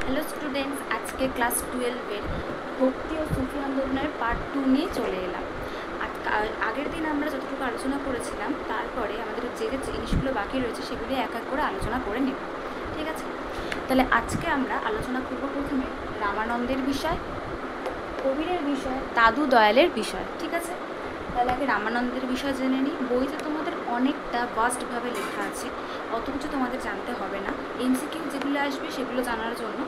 Hello students, আজকে class 12-এর ভক্তি ও সুফি আন্দোলনের পার্ট 2 নিয়ে চলে এলাম। আগের দিন আমরা যতটুকু আলোচনা করেছিলাম, তারপরে আমাদের যে যে জিনিসগুলো বাকি রয়েছে সেগুলি এক এক করে আলোচনা করে নেব। ঠিক আছে, তাহলে আজকে আমরা আলোচনা করব প্রথমে রামানন্দের বিষয়, কবিরের বিষয়, দাদু দয়ালের বিষয়। ঠিক আছে, তাহলে আগে রামানন্দের বিষয় জেনে নিই। বইতে তোমাদের অনেকটা ভাস্টভাবে লেখা আছে, অত কিছু তোমাদের জানতে হবে না। এমসিকিউ যেগুলো আসবে সেগুলো জানার জন্য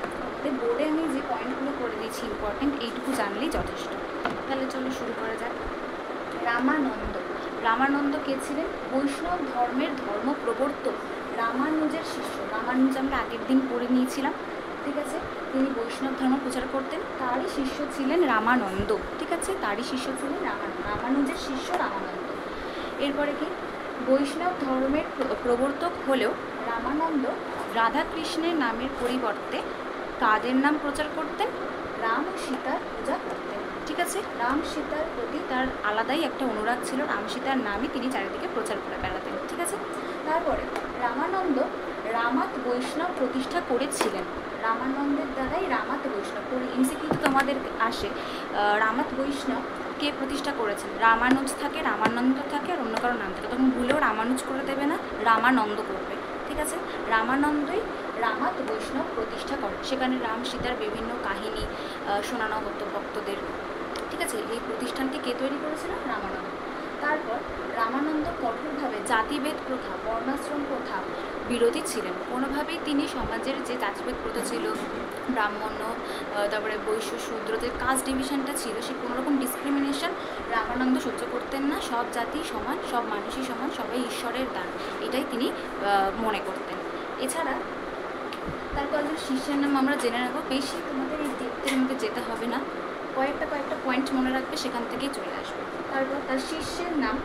বোর্ডে আমি যে পয়েন্টগুলো করে দিয়েছি ইম্পর্টেন্ট, এইটুকু জানলেই যথেষ্ট। তাহলে চলো শুরু করা যাক। রামানন্দ কে ছিলেন? বৈষ্ণব ধর্মের ধর্ম প্রবর্তক, রামানুজের শিষ্য। রামানুজ আমরা আগের দিন পড়ে নিয়েছিলাম। ঠিক আছে, তিনি বৈষ্ণব ধর্ম প্রচার করতেন, তারই শিষ্য ছিলেন রামানন্দ। ঠিক আছে, তারই শিষ্য ছিলেন রামানুজের শিষ্য রামানন্দ। এরপরে কি, বৈষ্ণব ধর্মের প্রবর্তক হলেও রামানন্দ রাধাকৃষ্ণের নামের পরিবর্তে কাদের নাম প্রচার করতেন? রাম ও সীতার পূজা করতেন। ঠিক আছে, রাম সীতার প্রতি তার আলাদাই একটা অনুরাগ ছিল, রাম সীতার নামই তিনি চারিদিকে প্রচার করে বেড়াতেন। ঠিক আছে, তারপরে রামানন্দ রামাত বৈষ্ণব প্রতিষ্ঠা করেছিলেন। রামানন্দের দ্বারাই রামাত বৈষ্ণব এমসিকিউ তোমাদের আসে, রামাত বৈষ্ণব কে প্রতিষ্ঠা করেছেন? রামানুজ থাকে, রামানন্দ থাকে, আর অন্য কারো নাম থাকে, তখন ভুলেও রামানুজ করে দেবে না, রামানন্দ করবে। ঠিক আছে, রামানন্দই রামাত বৈষ্ণব প্রতিষ্ঠা করেন। সেখানে রাম সীতার বিভিন্ন কাহিনী শোনানো হতো ভক্তদের। ঠিক আছে, এই প্রতিষ্ঠানটি কে তৈরি করেছিল? রামানন্দ। তারপর রামানন্দ কঠোরভাবে জাতিভেদ প্রথা, বর্ণাশ্রম প্রথা বিরোধী ছিলেন। কোনোভাবেই তিনি সমাজের যে জাতিভেদ প্রথা ছিল, ব্রাহ্মণ্য, তারপরে বৈশ্য শূদ্রদের কাস্ট ডিভিশনটা ছিল, সে কোনোরকম ডিসক্রিমিনেশন রামানন্দ সহ্য করতেন না। সব জাতি সমান, সব মানুষই সমান, সবাই ঈশ্বরের দান, এটাই তিনি মনে করতেন। এছাড়া তার কয়েকজন শিষ্যের নাম আমরা জেনে নেব। বেশি তোমাদের এই ডেপথের মধ্যে যেতে হবে না, কয়েকটা পয়েন্ট মনে রাখবে, সেখান থেকেই চলে আসবে। তারপর তার শিষ্যের নাম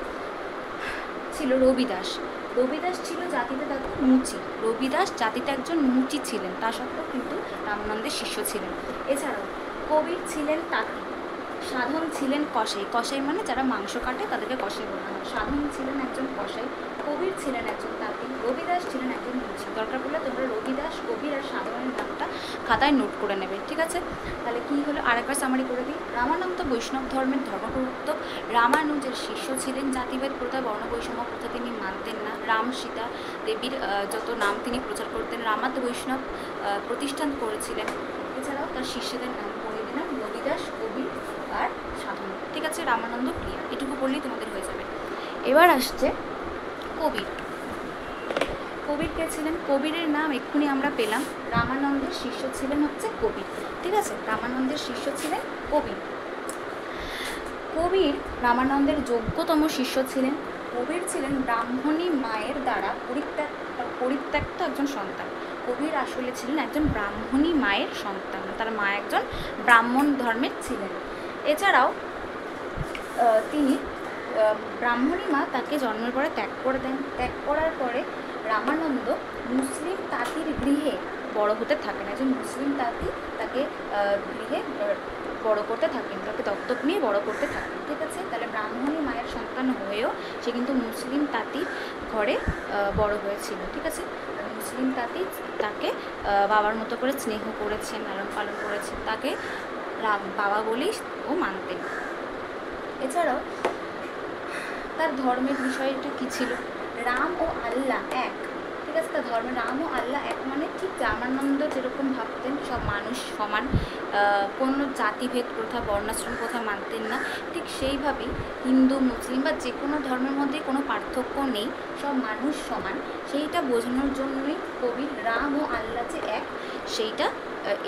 ছিল রবিদাস। রবিদাস ছিল জাতিতে দেখো মুচি, রবিদাস জাতিতে একজন মুচি ছিলেন, তা সত্ত্বেও কিন্তু রামানন্দের শিষ্য ছিলেন। এছাড়াও কবির ছিলেন তাঁতি, সাধন ছিলেন কসাই। কসাই মানে যারা মাংস কাটে তাদেরকে কসাই বলা হয়। সাধন ছিলেন একজন কসাই, কবির ছিলেন একজন তাঁতি, রবিদাস ছিলেন একজন মুচি। দরকার পড়লে তোমরা রবিদাস, কবির আর সাধনের নামটা খাতায় নোট করে নেবে। ঠিক আছে, তাহলে কী হলো আরেকবার সামারি করে দিই। রামানন্দ বৈষ্ণব ধর্মের ধর্মপ্রবর্তক, রামানুজের শিষ্য ছিলেন, জাতিভেদ প্রথা, বর্ণবৈষম্য প্রথা তিনি মানতেন না, রাম সীতা দেবীর যত নাম তিনি প্রচার করতেন, রামাত বৈষ্ণব প্রতিষ্ঠান করেছিলেন। এছাড়াও তার শিষ্যদের নাম বলে দিলাম, রবিদাস, কবির আর সাধন। ঠিক আছে, রামানন্দ ক্লিয়ার, এটুকু পড়লেই তোমাদের হয়ে যাবে। এবার আসছে কবির। কবির কে ছিলেন? কবিরের নাম এক্ষুনি আমরা পেলাম, রামানন্দের শিষ্য ছিলেন হচ্ছে কবির। ঠিক আছে, রামানন্দের শিষ্য ছিলেন কবির। কবির রামানন্দের যোগ্যতম শিষ্য ছিলেন। কবির ছিলেন ব্রাহ্মণী মায়ের দ্বারা পরিত্যক্ত একজন সন্তান। কবির আসলে ছিলেন একজন ব্রাহ্মণী মায়ের সন্তান, তার মা একজন ব্রাহ্মণ ধর্মের ছিলেন। এছাড়াও তিনি ব্রাহ্মণী মা তাকে জন্মের পরে ত্যাগ করে দেন। ত্যাগ করার পরে রামানন্দ মুসলিম তাঁতির গৃহে বড় হতে থাকেন। একজন মুসলিম তাঁতি তাকে গৃহে বড় করতে থাকেন, তাকে দত্তক নিয়ে বড় করতে থাকেন। ঠিক আছে, তাহলে ব্রাহ্মণী মায়ের সন্তান হয়েও সে কিন্তু মুসলিম তাঁতির ঘরে বড় হয়েছিল। ঠিক আছে, মুসলিম তাঁতি তাকে বাবার মতো করে স্নেহ করেছেন, লালন পালন করেছেন, তাকে বাবা বলেই ও মানতেন। এছাড়াও তার ধর্মের বিষয়টা কী ছিল? রাম ও আল্লাহ এক। ঠিক আছে, তার ধর্মে রাম ও আল্লাহ এক মানে ঠিক রামানন্দ যেরকম ভাবতেন সব মানুষ সমান, কোনো জাতিভেদ প্রথা, বর্ণাশ্রম প্রথা মানতেন না, ঠিক সেইভাবেই হিন্দু, মুসলিম বা যে কোনো ধর্মের মধ্যে কোনো পার্থক্য নেই, সব মানুষ সমান, সেইটা বোঝানোর জন্যই কবি রাম ও আল্লাহ যে এক, সেইটা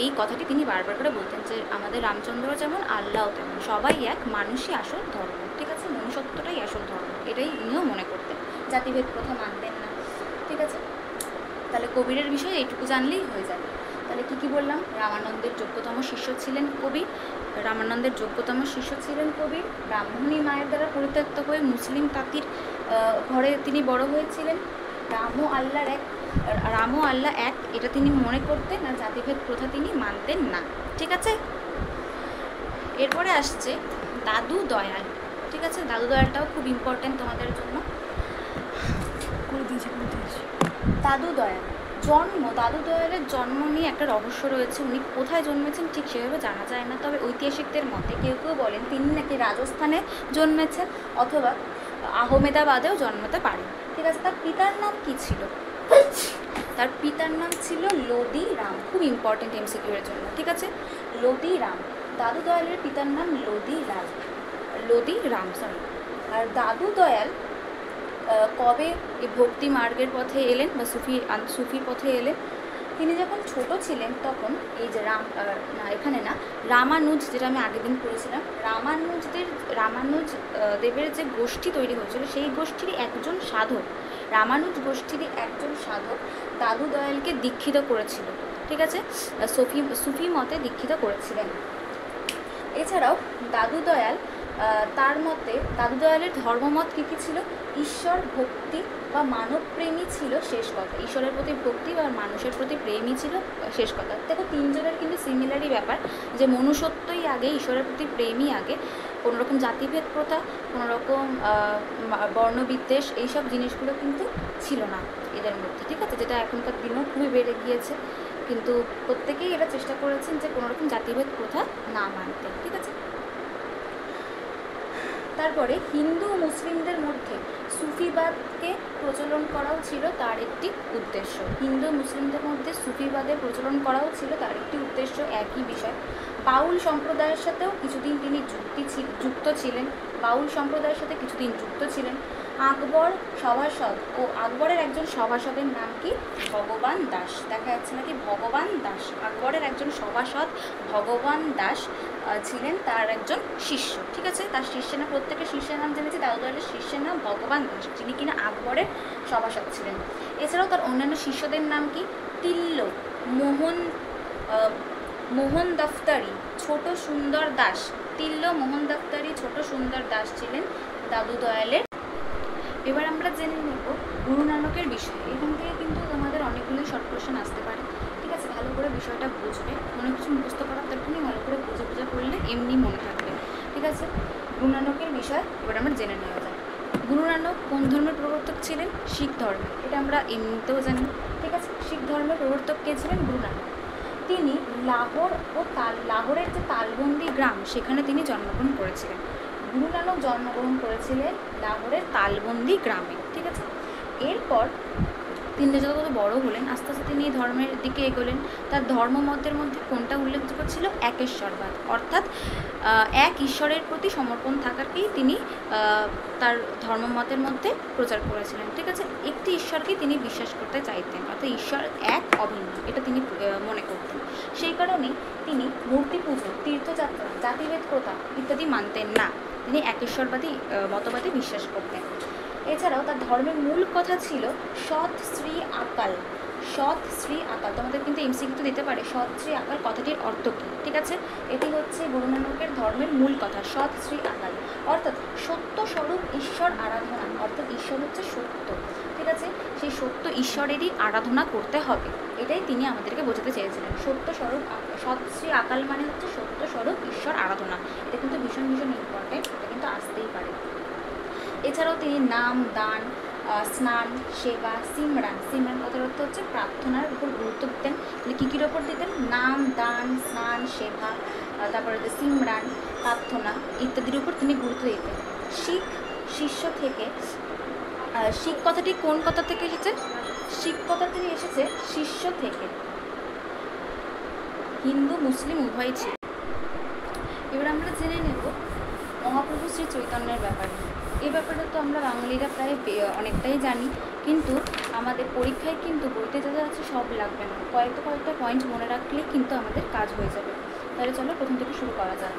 এই কথাটি তিনি বারবার করে বলতেন যে আমাদের রামচন্দ্র যেমন, আল্লাহও তেমন, সবাই এক, মানুষই আসল ধর্ম। ঠিক আছে, মনুষ্যত্বটাই আসল ধর্ম, এটাই উনিও মনে করতেন, জাতিভেদ প্রথা মানতেন না। ঠিক আছে, তাহলে কবিরের বিষয়ে এইটুকু জানলেই হয়ে যাবে। তাহলে কী বললাম? রামানন্দের যোগ্যতম শিষ্য ছিলেন কবি, রামানন্দের যোগ্যতম শিষ্য ছিলেন কবির, ব্রাহ্মণী মায়ের দ্বারা পরিত্যক্ত হয়ে মুসলিম তাঁতির ঘরে তিনি বড় হয়েছিলেন, রাম ও আল্লাহ এক এটা তিনি মনে করতেন, আর জাতিভেদ প্রথা তিনি মানতেন না। ঠিক আছে, এরপরে আসছে দাদু দয়াল। ঠিক আছে, দাদু দয়ালটাও খুব ইম্পর্টেন্ট তোমাদের জন্য। দাদু দয়াল। জন্ম, দাদু দয়ালের জন্ম নিয়ে একটা রহস্য রয়েছে। উনি কোথায় জন্মেছেন ঠিক সেভাবে জানা যায় না, তবে ঐতিহাসিকদের মতে কেউ কেউ বলেন তিনি নাকি রাজস্থানে জন্মেছেন অথবা আহমেদাবাদেও জন্মাতে পারেন। ঠিক আছে, তার পিতার নাম কি ছিল? তার পিতার নাম ছিল লোদি রাম। খুব ইম্পর্টেন্ট এমসিকিউ এর জন্য। ঠিক আছে, লোদি রাম। দাদু দয়ালের পিতার নাম লোদি রাম সরি। আর দাদু দয়াল কবে এই ভক্তি মার্গের পথে এলেন বা সুফির পথে এলেন? তিনি যখন ছোট ছিলেন তখন এই যে রামানুজ, যেটা আমি আগের দিন পড়েছিলাম, রামানুজ দেবের যে গোষ্ঠী তৈরি হয়েছিল সেই গোষ্ঠীরই একজন সাধক, রামানুজ গোষ্ঠীরই একজন সাধক দাদু দয়ালকে দীক্ষিত করেছিল। ঠিক আছে, সুফি মতে দীক্ষিত করেছিলেন। এছাড়াও দাদু দয়ালের ধর্মমত কী কী ছিল? ঈশ্বর ভক্তি বা মানব প্রেমী ছিল শেষ কথা। ঈশ্বরের প্রতি ভক্তি বা মানুষের প্রতি প্রেমই ছিল শেষ কথা। দেখো তিনজনের কিন্তু সিমিলারই ব্যাপার, যে মনুষ্যত্বই আগে, ঈশ্বরের প্রতি প্রেমই আগে। কোনোরকম জাতিভেদ প্রথা, কোনোরকম বর্ণবিদ্বেষ, এইসব জিনিসগুলো কিন্তু ছিল না এদের মধ্যে। ঠিক আছে, যেটা এখনকার দিনেও খুবই বেড়ে গিয়েছে, কিন্তু প্রত্যেকেই এরা চেষ্টা করেছেন যে কোনোরকম জাতিভেদ প্রথা না মানতে। ঠিক আছে, তারপরে হিন্দু ও মুসলিমদের মধ্যে সুফিবাদকে প্রচলন করাও ছিল তার একটি উদ্দেশ্য। হিন্দু মুসলিমদের মধ্যে সুফিবাদের প্রচলন করাও ছিল তার একটি উদ্দেশ্য। একই বিষয়। বাউল সম্প্রদায়ের সাথেও কিছুদিন তিনি যুক্ত ছিলেন। আকবর সভাসদ ও আকবরের একজন সভাসদের নাম কি? ভগবান দাস। দেখা যাচ্ছে নাকি ভগবান দাস। আকবরের একজন সভাসদ ভগবান দাস ছিলেন তার একজন শিষ্য। ঠিক আছে, তার শিষ্যের নাম, প্রত্যেকের শিষ্যের নাম জেনেছি, দাদু দয়ালের শিষ্যের নাম ভগবান দাস, যিনি কিনা আকবরের সভাসদ ছিলেন। এছাড়াও তার অন্যান্য শিষ্যদের নাম কি? তিল্ল, মোহন দফতারি, ছোট সুন্দর দাস। তিল্ল, মোহন দফতারি, ছোট সুন্দর দাস ছিলেন দাদু দয়ালের। এবার আমরা জেনে নেব গুরু নানকের বিষয়ে। এখান থেকে কিন্তু তোমাদের অনেকগুলোই শর্ট কোয়েশ্চেন আসতে পারে। ঠিক আছে, ভালো করে বিষয়টা বুঝবে, অনেক কিছু মুখস্থ করার দরকার নেই, ভালো করে বুঝে পড়লে এমনি মনে থাকবে। ঠিক আছে, গুরু নানকের বিষয় এবার আমরা জেনে নেওয়া যায়। গুরু নানক কোন ধর্মের প্রবর্তক ছিলেন? শিখ ধর্মের। এটা আমরা এমনিতেও জানি। ঠিক আছে, শিখ ধর্মের প্রবর্তক কে ছিলেন? গুরু নানক। তিনি লাহোরের যে তালবন্দি গ্রাম, সেখানে তিনি জন্মগ্রহণ করেছিলেন। গুরু নানক জন্মগ্রহণ করেছিলেন লাহোরের তালবন্দি গ্রামে। ঠিক আছে, এরপর তিনি যত বড় হলেন আস্তে আস্তে তিনি এই ধর্মের দিকে এগোলেন। তার ধর্মমতের মধ্যে কোনটা উল্লেখযোগ্য ছিল? একেশ্বরবাদ, অর্থাৎ এক ঈশ্বরের প্রতি সমর্পণ থাকাকেই তিনি তার ধর্মমতের মধ্যে প্রচার করেছিলেন। ঠিক আছে, একটি ঈশ্বরকেই তিনি বিশ্বাস করতে চাইতেন, অর্থাৎ ঈশ্বর এক অভিন্ন, এটা তিনি মনে করতেন। সেই কারণেই তিনি মূর্তি পুজো, তীর্থযাত্রা, জাতিভেদ প্রথা ইত্যাদি মানতেন না। তিনি একেশ্বরবাদী মতবাদে বিশ্বাস করতেন। এছাড়াও তার ধর্মের মূল কথা ছিল সৎ শ্রী আকাল। তোমাদের কিন্তু এমসিকিউ দিতে পারে, সৎ শ্রী আকাল কথাটির অর্থ কী? ঠিক আছে, এটি হচ্ছে গুরু নানকের ধর্মের মূল কথা, সৎ শ্রী আকাল, অর্থাৎ সত্য স্বরূপ ঈশ্বর আরাধনা, অর্থাৎ ঈশ্বর হচ্ছে সত্য। ঠিক আছে, সেই সত্য ঈশ্বরেরই আরাধনা করতে হবে, এটাই তিনি আমাদেরকে বোঝাতে চেয়েছিলেন। সৎ শ্রী আকাল মানে হচ্ছে সত্য স্বরূপ ঈশ্বর আরাধনা। এটা কিন্তু ভীষণ ইম্পর্টেন্ট, এটা কিন্তু আসতেই পারে। এছাড়াও তিনি নাম, দান, স্নান, সেবা, সিমরান কথার অর্থ হচ্ছে প্রার্থনার উপর গুরুত্ব দিতেন। তিনি কী কীর ওপর দিতেন? নাম, দান, স্নান, সেবা, তারপরে সিমরান, প্রার্থনা ইত্যাদির উপর তিনি গুরুত্ব দিতেন। শিষ্য থেকে, শিখ কথাটি কোন কথা থেকে এসেছে? শিখ কথাটি এসেছে শিষ্য থেকে। হিন্দু মুসলিম উভয়ই ছিল। এবার আমরা জেনে নেব মহাপ্রভু শ্রী চৈতন্যের ব্যাপারে। এই ব্যাপারে তো আমরা বাঙালিরা প্রায় অনেকটাই জানি, কিন্তু আমাদের পরীক্ষায় কিন্তু বইতে যা আছে সব লাগবে না, কয়েকটা পয়েন্ট মনে রাখলেই কিন্তু আমাদের কাজ হয়ে যাবে। তাহলে চলো প্রথম থেকে শুরু করা যাক।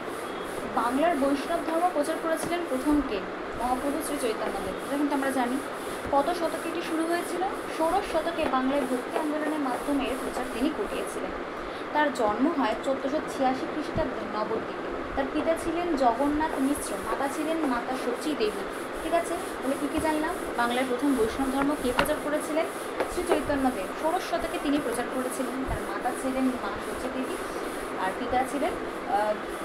বাংলার বৈষ্ণব ধর্ম প্রচার করেছিলেন প্রথম কে? মহাপ্রভু শ্রী চৈতন্যদেব। এটা কিন্তু আমরা জানি। কত শতকে এটি শুরু হয়েছিল? 16 শতকে বাংলায় ভক্তি আন্দোলনের মাধ্যমে এর প্রচার তিনি ঘটিয়েছিলেন। তার জন্ম হয় 1486 খ্রিস্টাব্দে নবদ্বীপে। তার পিতা ছিলেন জগন্নাথ মিশ্র, মাতা ছিলেন মাতা সচী দেবী। ঠিক আছে, তাহলে কী জানলাম? বাংলার প্রথম বৈষ্ণব ধর্ম কে প্রচার করেছিলেন? শ্রী চৈতন্যদেব। 16 শতকে তিনি প্রচার করেছিলেন। তার মাতা ছিলেন মা সচী দেবী, আর পিতা পিতা ছিলেন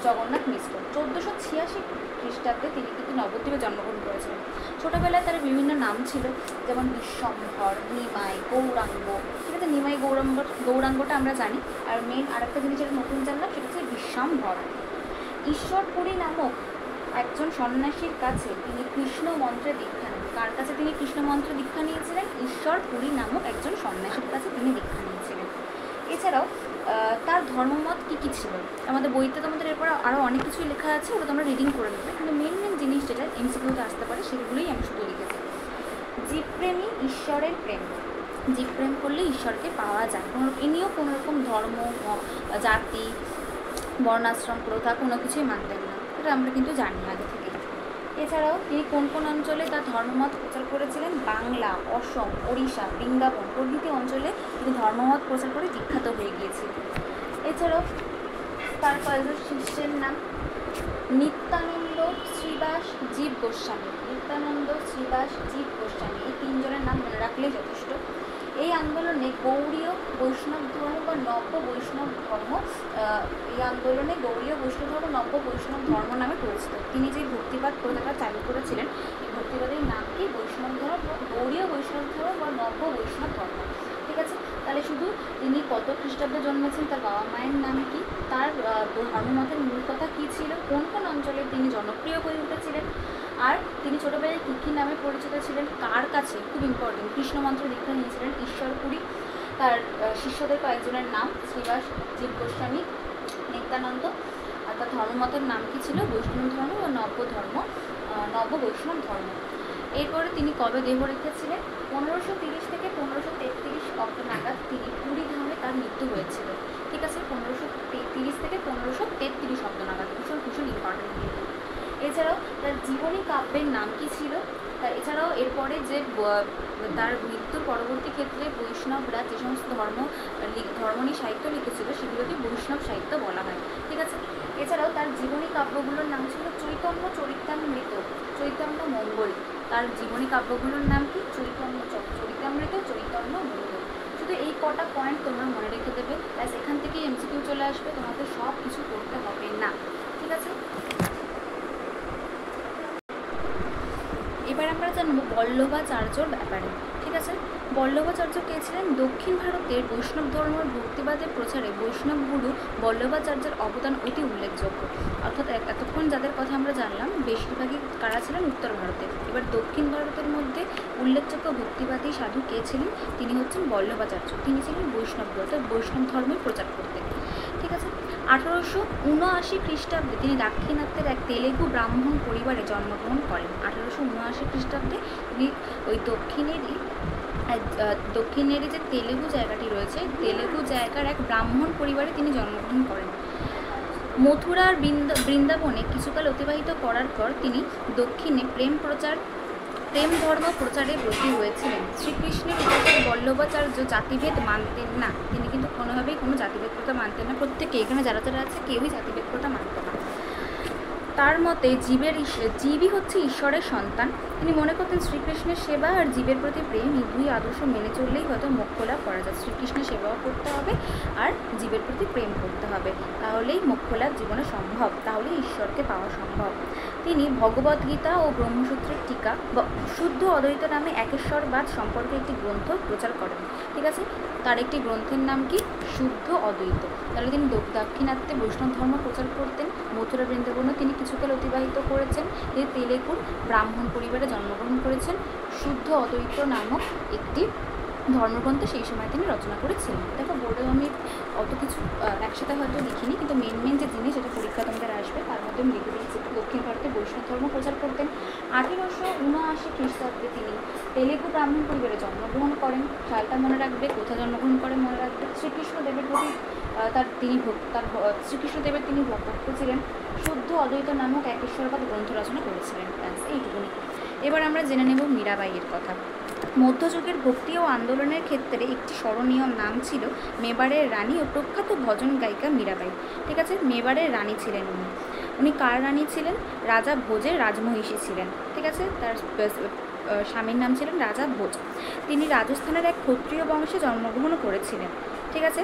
জগন্নাথ মিশ্র। 1486 খ্রিস্টাব্দে তিনি কিন্তু নবদ্বীপে জন্মগ্রহণ করেছিলেন। ছোটোবেলায় তার বিভিন্ন নাম ছিল, যেমন বিশ্বম্ভর, নিমাই, গৌরাঙ্গ। ঠিক আছে, নিমাই গৌরাঙ্গটা আমরা জানি। আর মেন আরেকটা জিনিস যেটা নতুন জানলাম সেটা হচ্ছে বিশ্বম্ভর। ঈশ্বরপুরী নামক একজন সন্ন্যাসীর কাছে তিনি কৃষ্ণ মন্ত্রে দীক্ষা নেন। কার কাছে তিনি কৃষ্ণ মন্ত্রে দীক্ষা নিয়েছিলেন? ঈশ্বরপুরী নামক একজন সন্ন্যাসীর কাছে তিনি দীক্ষা নিয়েছিলেন। এছাড়াও তার ধর্মমত কী কী ছিল, আমাদের বইতে তোমাদের এরপর আরও অনেক কিছুই লেখা আছে, ওটা তোমরা রিডিং করে নেবে। কিন্তু মেন জিনিস যেটা এমসিকিউতে আসতে পারে সেগুলোই আমি শুধু লিখেছি। জীবপ্রেমী, ঈশ্বরের প্রেম। জীবপ্রেম করলে ঈশ্বরকে পাওয়া যায়। ইনিও কোনোরকম ধর্ম, জাতি, বর্ণাশ্রম, প্রথা কোনো কিছুই মানতেন না, এটা আমরা কিন্তু জানি আগে থেকে। এছাড়াও তিনি কোন কোন অঞ্চলে তার ধর্মমত প্রচার করেছিলেন? বাংলা, অসম, ওড়িশা, বৃন্দাবন প্রভৃতি অঞ্চলে তিনি ধর্মমত প্রচার করে বিখ্যাত হয়ে গিয়েছিলেন। এছাড়াও তার কয়েকজন শিষ্যের নাম নিত্যানন্দ, শ্রীবাস, জীব গোস্বামী। নিত্যানন্দ, শ্রীবাস, জীব গোস্বামী এই তিনজনের নাম মনে রাখলেই যথেষ্ট। এই আন্দোলনে গৌড়ীয় বৈষ্ণব ধর্ম বা নব্য বৈষ্ণব ধর্ম নব্য বৈষ্ণব ধর্ম নামে পরিচিত। তিনি যে ভক্তিবাদ প্রথাটা চালু করেছিলেন, এই ভক্তিবাদের নাম কি? বৈষ্ণব ধর্ম, গৌড়ীয় বৈষ্ণব ধর্ম বা নব্য বৈষ্ণব ধর্ম। ঠিক আছে, তাহলে শুধু তিনি কত খ্রিস্টাব্দে জন্মেছেন, তার বাবা মায়ের নাম কি, তার ধর্মমতের মূল কথা কী ছিল, কোন কোন অঞ্চলে তিনি জনপ্রিয় হয়ে উঠেছিলেন, আর তিনি ছোটোবেলায় কী কী নামে পরিচিত ছিলেন, কার কাছে, খুব ইম্পর্টেন্ট, কৃষ্ণ মন্ত্র দীক্ষা নিয়েছিলেন, ঈশ্বরপুরী। তার শিষ্যদের কয়েকজনের নাম শ্রীবাস, জীব গোস্বামী, নিত্যানন্দ। আর তার ধর্মমতের নাম কি ছিল? বৈষ্ণব ধর্ম বা নব্য বৈষ্ণব ধর্ম। এরপরে তিনি কবে দেহ রেখেছিলেন? 1530 থেকে 1533 অব্দ নাগাদ তিনি পুরী ধামে তার মৃত্যু হয়েছিল। ঠিক আছে, 1530 থেকে 1533 অব্দ নাগাদ, ভীষণ ইম্পর্টেন্ট কিন্তু। এছাড়াও তার জীবনী কাব্যের নাম কি ছিল? এছাড়াও এরপরে যে তার মৃত্যুর পরবর্তী ক্ষেত্রে বৈষ্ণবরা যে সমস্ত ধর্মনী সাহিত্য লিখেছিল সেগুলোকে বৈষ্ণব সাহিত্য বলা হয়। ঠিক আছে, এছাড়াও তার জীবনী কাব্যগুলোর নাম ছিল চৈতন্য চরিতামৃত, চৈতন্য মঙ্গল। তার জীবনী কাব্যগুলোর নাম কি? চরিতামৃত, চৈতন্য মঙ্গল। শুধু এই কটা পয়েন্ট তোমরা মনে রেখে দেবে, ব্যাস এখান থেকেই এমসিকিউ চলে আসবে, তোমাদের সব কিছু করতে হবে না। ঠিক আছে, এবার আমরা জানবো বল্লভাচার্যর ব্যাপারে। ঠিক আছে, বল্লভাচার্য কে ছিলেন? দক্ষিণ ভারতের বৈষ্ণব ধর্মের ভক্তিবাদের প্রচারে বৈষ্ণব গুরু বল্লভাচার্যের অবদান অতি উল্লেখযোগ্য। অর্থাৎ এতক্ষণ যাদের কথা আমরা জানলাম বেশিরভাগই কারা ছিলেন? উত্তর ভারতে। এবার দক্ষিণ ভারতের মধ্যে উল্লেখযোগ্য ভক্তিবাদী সাধু কে ছিলেন? তিনি হচ্ছেন বল্লভাচার্য। তিনি ছিলেন বৈষ্ণব, অর্থাৎ বৈষ্ণব ধর্মের প্রচার করতেন। ঠিক আছে, 1879 খ্রিস্টাব্দে তিনি দাক্ষিণাত্যের এক তেলেগু ব্রাহ্মণ পরিবারে জন্মগ্রহণ করেন। 1879 খ্রিস্টাব্দে তিনি ওই দক্ষিণেরই যে তেলেগু জায়গাটি রয়েছে, তেলেগু জায়গার এক ব্রাহ্মণ পরিবারে তিনি জন্মগ্রহণ করেন। মথুরার বৃন্দাবনে কিছুকাল অতিবাহিত করার পর তিনি দক্ষিণে প্রেম ধর্ম প্রচারে ব্রতী হয়েছিলেন। শ্রীকৃষ্ণের উপাসক বল্লভাচার্য জাতিভেদ মানতেন না, তিনি কিন্তু কোনোভাবেই কোনো জাতিভেদ প্রথা মানতেন না। প্রত্যেকে এখানে যারা আছে কেউই জাতিভেদ প্রথা মানত না। তার মতে জীবই হচ্ছে ঈশ্বরের সন্তান। তিনি মনে করতেন শ্রীকৃষ্ণের সেবা আর জীবের প্রতি প্রেম, এই দুই আদর্শ মেনে চললেই হয়তো মোক্ষ লাভ করা যায়। শ্রীকৃষ্ণের সেবাও করতে হবে আর জীবের প্রতি প্রেম করতে হবে, তাহলেই মোক্ষ লাভ জীবনে সম্ভব, তাহলেই ঈশ্বরকে পাওয়া সম্ভব। তিনি ভগবদ্গীতা ও ব্রহ্মসূত্রের টিকা বা শুদ্ধ অদ্বৈত নামে একেশ্বরবাদ সম্পর্কে একটি গ্রন্থ প্রচার করেন। ঠিক আছে, তার একটি গ্রন্থের নাম কি? শুদ্ধ অদ্বৈত। তাহলে তিনি দাক্ষিণাত্যে বৈষ্ণব ধর্ম প্রচার করতেন। মথুরা বৃন্দাবনে তিনি কিছুকাল অতিবাহিত করেছেন। তিনি তেলেগুর ব্রাহ্মণ পরিবারে জন্মগ্রহণ করেছেন। শুদ্ধ অদ্বৈত নামক একটি ধর্মগ্রন্থ সেই সময় তিনি রচনা করেছিলেন। দেখো, বোর্ডে আমি অত কিছু একসাথে হয়তো লিখিনি, কিন্তু মেন যে জিনিস যেটা পরীক্ষা তোমাদের আসবে তার মধ্যে আমি লিখে দিয়েছি। দক্ষিণ ভারতে বৈষ্ণব ধর্ম প্রচার করতেন। 1879 খ্রিস্টাব্দে তিনি তেলেগু ব্রাহ্মণ পরিবারে জন্মগ্রহণ করেন। সালটা মনে রাখবে, কোথায় জন্মগ্রহণ করেন মনে রাখবে। শ্রীকৃষ্ণদেবের প্রতি শ্রীকৃষ্ণদেবের তিনি ভক্ত ছিলেন। শুদ্ধ অদ্বৈত নামক একেশ্বরবাদ গ্রন্থ রচনা করেছিলেন। এইটুকুনি। এবার আমরা জেনে নেব মীরাবাইয়ের কথা। মধ্যযুগের ভক্তি ও আন্দোলনের ক্ষেত্রে একটি স্মরণীয় নাম ছিল মেবারের রানী ও প্রখ্যাত ভজন গায়িকা মীরাবাই। ঠিক আছে, মেবারের রানী ছিলেন উনি কার রানী ছিলেন? রাজা ভোজের রাজমহিষী ছিলেন। ঠিক আছে, তার স্বামীর নাম ছিলেন রাজা ভোজ। তিনি রাজস্থানের এক ক্ষত্রিয় বংশে জন্মগ্রহণ করেছিলেন। ঠিক আছে,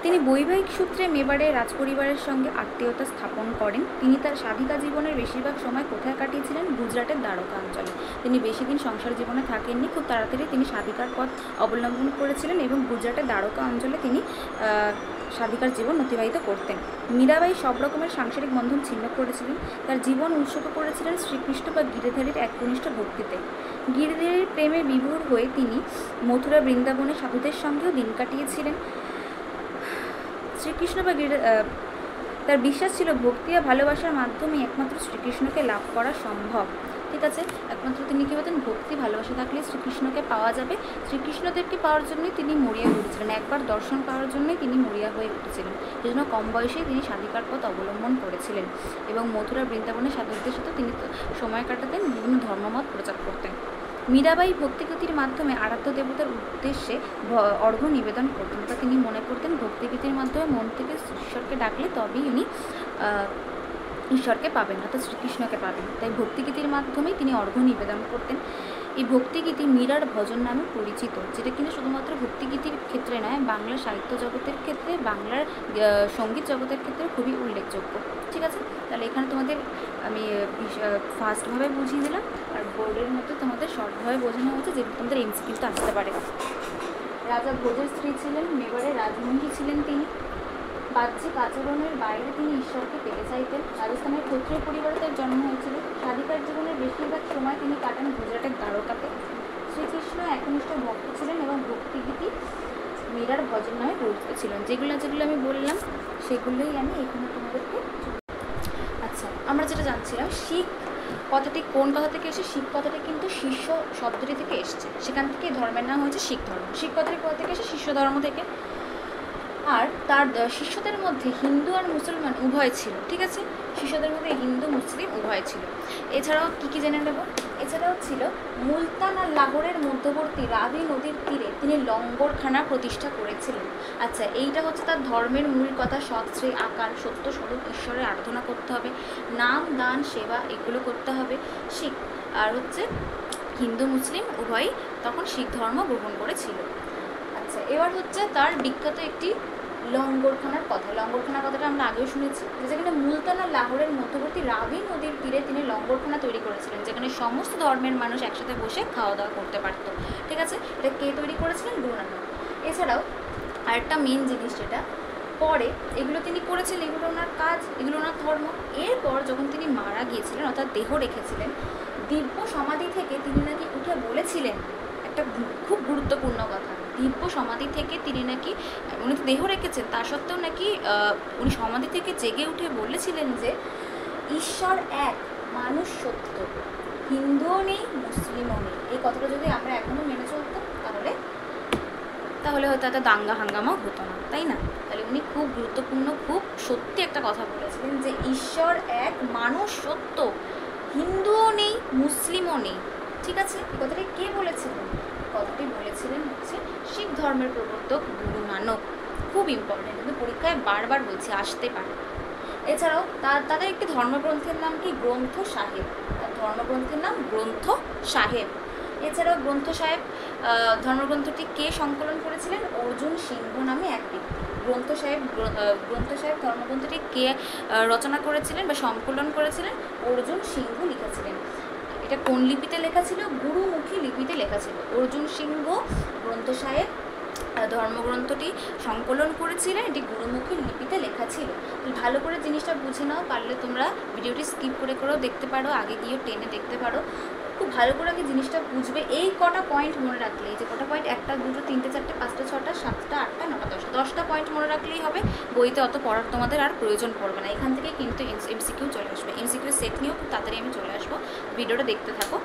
তিনি বৈবাহিক সূত্রে মেবারের রাজপরিবারের সঙ্গে আত্মীয়তা স্থাপন করেন। তিনি তার সাধিকা জীবনের বেশিরভাগ সময় কোথায় কাটিয়েছিলেন? গুজরাটের দ্বারকা অঞ্চলে। তিনি বেশি দিন সংসার জীবনে থাকেননি, খুব তাড়াতাড়ি তিনি সাধিকার পথ অবলম্বন করেছিলেন এবং গুজরাটের দ্বারকা অঞ্চলে তিনি সাধিকার জীবন অতিবাহিত করতেন। মীরাবাই সব রকমের সাংসারিক বন্ধন ছিন্ন করেছিলেন। তার জীবন উৎসর্গ করেছিলেন শ্রীকৃষ্ণ বা গিরিধারীর একনিষ্ঠ ভক্তিতে। গিরিধারীর প্রেমে বিভোর হয়ে তিনি মথুরা বৃন্দাবনে সাধুদের সঙ্গেও দিন কাটিয়েছিলেন। শ্রীকৃষ্ণ বা তার বিশ্বাস ছিল ভক্তি আর ভালোবাসার মাধ্যমে একমাত্র শ্রীকৃষ্ণকে লাভ করা সম্ভব। ঠিক আছে, একমাত্র তিনি কী বলতেন? ভক্তি ভালোবাসা থাকলে শ্রীকৃষ্ণকে পাওয়া যাবে। শ্রীকৃষ্ণদেরকে পাওয়ার জন্যই তিনি মরিয়া হয়ে উঠেছিলেন, একবার দর্শন পাওয়ার জন্যই তিনি মরিয়া হয়ে উঠেছিলেন। সেই জন্য কম বয়সেই তিনি সাধিকার পথ অবলম্বন করেছিলেন এবং মথুরা বৃন্দাবনের সাধকদের সাথে তিনি সময় কাটাতেন, বিভিন্ন ধর্মমত প্রচার করতেন। মীরাবাই ভক্তিগীতির মাধ্যমে আরাধ্য দেবতার উদ্দেশ্যে অর্ঘ্য নিবেদন করতেন। তা তিনি মনে করতেন ভক্তিগীতির মাধ্যমে মন থেকে ঈশ্বরকে ডাকলে তবেই উনি ঈশ্বরকে পাবেন, অর্থাৎ শ্রীকৃষ্ণকে পাবেন। তাই ভক্তিগীতির মাধ্যমেই তিনি অর্ঘ্য নিবেদন করতেন। এই ভক্তিগীতি মীরার ভজন নামে পরিচিত, যেটা কিন্তু শুধুমাত্র ভক্তিগীতির ক্ষেত্রে নয়, বাংলা সাহিত্য জগতের ক্ষেত্রে, বাংলার সঙ্গীত জগতের ক্ষেত্রে খুবই উল্লেখযোগ্য। ঠিক আছে, তাহলে এখানে তোমাদের আমি ফাস্টভাবে বুঝিয়ে দিলাম, আর বোর্ডের মধ্যে তোমাদের শর্টভাবে বোঝানো হচ্ছে, যেগুলো তোমাদের এমসিকিউতে আসতে পারে। রাজা ভোজের স্ত্রী ছিলেন, মেবারের রাজমন্ত্রী ছিলেন তিনি। বাহ্যিক আচরণের বাইরে তিনি ঈশ্বরকে পেতে চাইতেন। রাজস্থানের ক্ষত্রিয় পরিবারে তার জন্ম হয়েছিল। সাধিকার জীবনের বেশিরভাগ সময় তিনি কাটান গুজরাটের দ্বারকাতে। শ্রীকৃষ্ণ একনিষ্ঠ ভক্ত ছিলেন এবং ভক্তিগীতি মীরার ভজন নামে পরিচিত ছিলেন। যেগুলো আমি বললাম সেগুলোই আমি এখানে তোমাদেরকে। আচ্ছা, আমরা যেটা জানছিলাম, শিখ কথাটি কোন কথা থেকে এসে? শিখ কথাটি কিন্তু শিষ্য শব্দটি থেকে এসছে, সেখান থেকে ধর্মের নাম হয়েছে শিখ ধর্ম। শিখ কথাটি কোথা থেকে এসে? শিষ্য ধর্ম থেকে। আর তার শিষ্যদের মধ্যে হিন্দু আর মুসলমান উভয় ছিল। ঠিক আছে, শিষ্যদের মধ্যে হিন্দু মুসলিম উভয় ছিল। এছাড়াও কী জেনে নেব? এছাড়াও ছিল মুলতান আর লাহোরের মধ্যবর্তী রাবি নদীর তীরে তিনি লঙ্গরখানা প্রতিষ্ঠা করেছিলেন। আচ্ছা, এইটা হচ্ছে তার ধর্মের মূল কথা। সৎ, শ্রী, আকার, সত্য স্বরূপ ঈশ্বরের আরাধনা করতে হবে, নাম, দান, সেবা এগুলো করতে হবে। শিখ আর হচ্ছে হিন্দু মুসলিম উভয়ই তখন শিখ ধর্ম গ্রহণ করেছিল। আচ্ছা, এবার হচ্ছে তার বিখ্যাত একটি লঙ্গরখানার কথা। লঙ্গরখানার কথাটা আমরা আগেও শুনেছি, যেখানে মুলতান আর লাহোরের মধ্যবর্তী রাবি নদীর তীরে তিনি লঙ্গরখানা তৈরি করেছিলেন, যেখানে সমস্ত ধর্মের মানুষ একসাথে বসে খাওয়া দাওয়া করতে পারত। ঠিক আছে, এটা কে তৈরি করেছিলেন? গুরু নানক। এছাড়াও আরেকটা মেন জিনিস, যেটা পরে এগুলো তিনি করেছিলেন, এগুলো ওনার কাজ, এগুলো ওনার ধর্ম। এরপর যখন তিনি মারা গিয়েছিলেন, অর্থাৎ দেহ রেখেছিলেন, দিব্য সমাধি থেকে তিনি নাকি উঠে বলেছিলেন একটা খুব গুরুত্বপূর্ণ কথা। দিব্য সমাধি থেকে তিনি নাকি, উনি তো দেহ রেখেছেন, তা সত্ত্বেও নাকি উনি সমাধি থেকে জেগে উঠে বলেছিলেন যে ঈশ্বর এক, মানুষ সত্য, হিন্দুও নেই, মুসলিমও নেই। এই কথাটা যদি আমরা এখনও মেনে চলতাম তাহলে হয়তো এত দাঙ্গা হাঙ্গামাও হতো না, তাই না? তাহলে উনি খুব গুরুত্বপূর্ণ, খুব সত্যি একটা কথা বলেছিলেন যে ঈশ্বর এক, মানুষ সত্য, হিন্দুও নেই, মুসলিমও নেই। ঠিক আছে, এই কথাটি কে বলেছিলেন? কথাটি বলেছিলেন হচ্ছে শিখ ধর্মের প্রবর্তক গুরু নানক। খুব ইম্পর্টেন্ট, কিন্তু পরীক্ষায় বারবার বলছি, আসতে পারে। এছাড়াও তাদের একটি ধর্মগ্রন্থের নাম কি? গ্রন্থ সাহেব। তার ধর্মগ্রন্থের নাম গ্রন্থ সাহেব। এছাড়াও গ্রন্থ সাহেব ধর্মগ্রন্থটি কে সংকলন করেছিলেন? অর্জুন সিংহ নামে এক ব্যক্তি। গ্রন্থ সাহেব ধর্মগ্রন্থটি কে রচনা করেছিলেন বা সংকলন করেছিলেন? অর্জুন সিংহ লিখেছিলেন। এটা কোন লিপিতে লেখা ছিল? গুরুমুখী লিপিতে লেখা ছিল। অর্জুন সিংহ গ্রন্থ সাহেব ধর্মগ্রন্থটি সংকলন করেছিলেন, এটি গুরুমুখী লিপিতে লেখা ছিল। ভালো করে জিনিসটা বুঝে নাও, পারলে তোমরা ভিডিওটি স্কিপ করেও দেখতে পারো, আগে গিয়েও টেনে দেখতে পারো। খুব ভালো করে আগে জিনিসটা বুঝবে। এই কটা পয়েন্ট মনে রাখলে, এই যে কটা পয়েন্ট, 1, 2, 3, 4, 5, 6, 7, 8, 9, 10টা পয়েন্ট মনে রাখলেই হবে। বইতে অত পড়ার তোমাদের আর প্রয়োজন পড়বে না। এখান থেকে কিন্তু এমসিকিউ চলে আসবে। এমসিকিউ সেট নিয়েও খুব তাড়াতাড়ি আমি চলে আসবো। ভিডিওটা দেখতে থাকো।